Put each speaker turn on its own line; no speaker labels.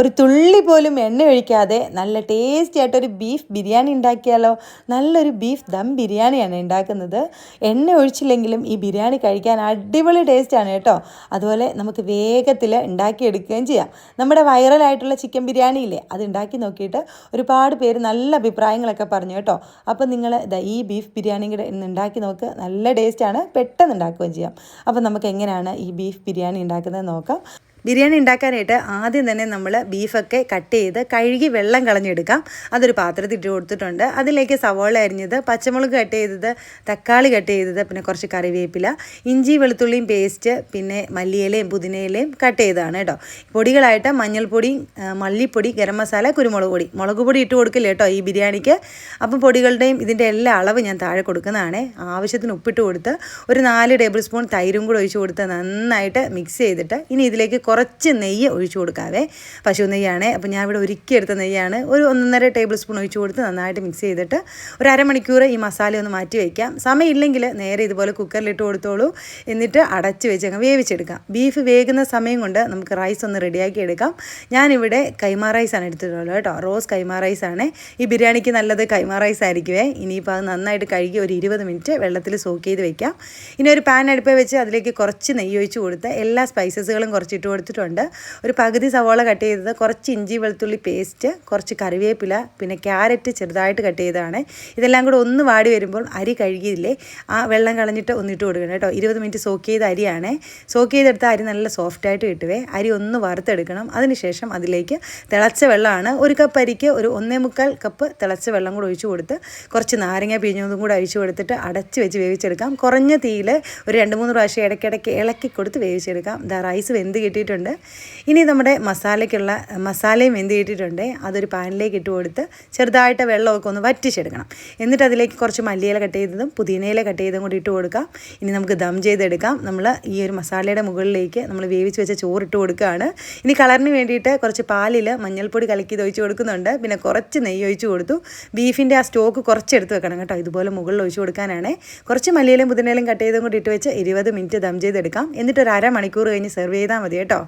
ഒരു തുള്ളി പോലും എണ്ണ ഒഴിക്കാതെ നല്ല ടേസ്റ്റി ആയിട്ടൊരു ബീഫ് ബിരിയാണി ഉണ്ടാക്കിയാലോ. നല്ലൊരു ബീഫ് ദം ബിരിയാണിയാണ് ഉണ്ടാക്കുന്നത്. എണ്ണ ഒഴിച്ചില്ലെങ്കിലും ഈ ബിരിയാണി കഴിക്കാൻ അടിപൊളി ടേസ്റ്റാണ് കേട്ടോ. അതുപോലെ നമുക്ക് വേഗത്തിൽ ഉണ്ടാക്കിയെടുക്കുകയും ചെയ്യാം. നമ്മുടെ വൈറലായിട്ടുള്ള ചിക്കൻ ബിരിയാണി ഇല്ലേ, അത് ഉണ്ടാക്കി നോക്കിയിട്ട് ഒരുപാട് പേര് നല്ല അഭിപ്രായങ്ങളൊക്കെ പറഞ്ഞു കേട്ടോ. അപ്പോൾ നിങ്ങൾ ഈ ബീഫ് ബിരിയാണി കൂടെ ഇന്ന് ഉണ്ടാക്കി നോക്ക്. നല്ല ടേസ്റ്റാണ്, പെട്ടെന്ന് ഉണ്ടാക്കുകയും ചെയ്യാം. അപ്പോൾ നമുക്ക് എങ്ങനെയാണ് ഈ ബീഫ് ബിരിയാണി ഉണ്ടാക്കുന്നത് നോക്കാം. ബിരിയാണി ഉണ്ടാക്കാനായിട്ട് ആദ്യം തന്നെ നമ്മൾ ബീഫൊക്കെ കട്ട് ചെയ്ത് കഴുകി വെള്ളം കളഞ്ഞെടുക്കാം. അതൊരു പാത്രത്തിൽ ഇട്ട് കൊടുത്തിട്ടുണ്ട്. അതിലേക്ക് സവോള അരിഞ്ഞത്, പച്ചമുളക് കട്ട് ചെയ്തത്, തക്കാളി കട്ട് ചെയ്തത്, പിന്നെ കുറച്ച് കറിവേപ്പില, ഇഞ്ചി വെളുത്തുള്ളിയും പേസ്റ്റ്, പിന്നെ മല്ലിയിലയും പുതിനയിലയും കട്ട് ചെയ്തതാണ് കേട്ടോ. പൊടികളായിട്ട് മഞ്ഞൾപ്പൊടി, മല്ലിപ്പൊടി, ഗരം മസാല, കുരുമുളക് പൊടി. മുളക് പൊടി ഇട്ട് കൊടുക്കില്ല കേട്ടോ ഈ ബിരിയാണിക്ക്. അപ്പം പൊടികളുടെയും ഇതിൻ്റെ എല്ലാ അളവ് ഞാൻ താഴെ കൊടുക്കുന്നതാണ്. ആവശ്യത്തിന് ഉപ്പിട്ട് കൊടുത്ത് ഒരു 4 ടേബിൾ സ്പൂൺ തൈരും കൂടെ ഒഴിച്ച് കൊടുത്ത് നന്നായിട്ട് മിക്സ് ചെയ്തിട്ട് ഇനി ഇതിലേക്ക് കുറച്ച് നെയ്യ് ഒഴിച്ചു കൊടുക്കാവേ. പശു നെയ്യാണ്. അപ്പോൾ ഞാൻ ഇവിടെ ഒരുക്കിയെടുത്ത നെയ്യാണ്. ഒരു 1.5 ടേബിൾ സ്പൂൺ ഒഴിച്ചു കൊടുത്ത് നന്നായിട്ട് മിക്സ് ചെയ്തിട്ട് ഒരു അരമണിക്കൂർ ഈ മസാല ഒന്ന് മാറ്റി വയ്ക്കാം. സമയമില്ലെങ്കിൽ നേരെ ഇതുപോലെ കുക്കറിലിട്ട് കൊടുത്തോളൂ. എന്നിട്ട് അടച്ച് വെച്ച് അങ്ങ് വേവിച്ചെടുക്കാം. ബീഫ് വേകുന്ന സമയം കൊണ്ട് നമുക്ക് റൈസ് ഒന്ന് റെഡിയാക്കി എടുക്കാം. ഞാനിവിടെ കൈമ റൈസാണ് എടുത്തിട്ടുള്ളത് കേട്ടോ. റോസ് കൈമ റൈസാണ്. ഈ ബിരിയാണിക്ക് നല്ലത് കൈമ റൈസ് ആയിരിക്കുമേ. ഇനിയിപ്പോൾ അത് നന്നായിട്ട് കഴുകി ഒരു 20 മിനിറ്റ് വെള്ളത്തിൽ സോക്ക് ചെയ്ത് വെക്കാം. ഇനി ഒരു പാൻ അടുപ്പ് വെച്ച് അതിലേക്ക് കുറച്ച് നെയ്യ് ഒഴിച്ച് കൊടുത്ത് എല്ലാ സ്പൈസസുകളും കുറച്ചിട്ട് കൊടുത്തിട്ടുണ്ട്. ഒരു പകുതി സവോള കട്ട് ചെയ്തത്, കുറച്ച് ഇഞ്ചി വെളുത്തുള്ളി പേസ്റ്റ്, കുറച്ച് കറിവേപ്പില, പിന്നെ ക്യാരറ്റ് ചെറുതായിട്ട് കട്ട് ചെയ്തതാണ്. ഇതെല്ലാം കൂടെ ഒന്ന് വാടി വരുമ്പോൾ അരി കഴുകിയില്ലേ, ആ വെള്ളം കളഞ്ഞിട്ട് ഒന്നിട്ട് കൊടുക്കണം കേട്ടോ. 20 മിനിറ്റ് സോക്ക് ചെയ്ത അരിയാണ്. സോക്ക് ചെയ്തെടുത്ത അരി നല്ല സോഫ്റ്റായിട്ട് കിട്ടുവേ. അരി ഒന്ന് വറുത്തെടുക്കണം. അതിനുശേഷം അതിലേക്ക് തിളച്ച വെള്ളമാണ്. ഒരു കപ്പ് അരിക്ക് ഒരു 1.25 കപ്പ് തിളച്ച വെള്ളം കൂടെ ഒഴിച്ച് കൊടുത്ത് കുറച്ച് നാരങ്ങ പിഴിഞ്ഞതും കൂടെ ഒഴിച്ച് കൊടുത്തിട്ട് അടച്ച് വെച്ച് വേവിച്ചെടുക്കാം. കുറഞ്ഞ തീയിൽ ഒരു 2-3 പ്രാവശ്യം ഇടയ്ക്കിടയ്ക്ക് ഇളക്കി കൊടുത്ത് വേവിച്ചെടുക്കാം. റൈസ് വെന്ത് കിട്ടിയിട്ടുണ്ട്. ഇനി നമ്മുടെ മസാലയും വെന്ത് കിട്ടിയിട്ടുണ്ട്. അതൊരു പാനിലേക്ക് ഇട്ട് കൊടുത്ത് ചെറുതായിട്ട് വെള്ളമൊക്കെ ഒന്ന് വറ്റിച്ചെടുക്കണം. എന്നിട്ട് അതിലേക്ക് കുറച്ച് മല്ലിയില കട്ട് ചെയ്തതും പുതിനയില കട്ട് ചെയ്തതും കൂടി ഇട്ട് കൊടുക്കാം. ഇനി നമുക്ക് ദം ചെയ്തെടുക്കാം. നമ്മൾ ഈ ഒരു മസാലയുടെ മുകളിലേക്ക് നമ്മൾ വേവിച്ച് വെച്ച ചോറിട്ട് കൊടുക്കുകയാണ്. ഇനി കളറിന് വേണ്ടിയിട്ട് കുറച്ച് പാലിൽ മഞ്ഞൾപ്പൊടി കലക്കി ഒഴിച്ച് കൊടുക്കുന്നുണ്ട്. പിന്നെ കുറച്ച് നെയ്യ് ഒഴിച്ച് കൊടുത്തു. ബീഫിൻ്റെ ആ സ്റ്റോക്ക് കുറച്ച് എടുത്ത് വെക്കണം കേട്ടോ. ഇതുപോലെ മുകളിൽ ഒഴിച്ച് കൊടുക്കാനാണ്. കുറച്ച് മല്ലിയിലും പുതിനയിലും കട്ട് ചെയ്തും കൂടി ഇട്ട് വെച്ച് 20 മിനിറ്റ് ദം ചെയ്തെടുക്കാം. എന്നിട്ട് ഒരു അരമണിക്കൂർ കഴിഞ്ഞ് സെർവ് ചെയ്താൽ മതി കേട്ടോ.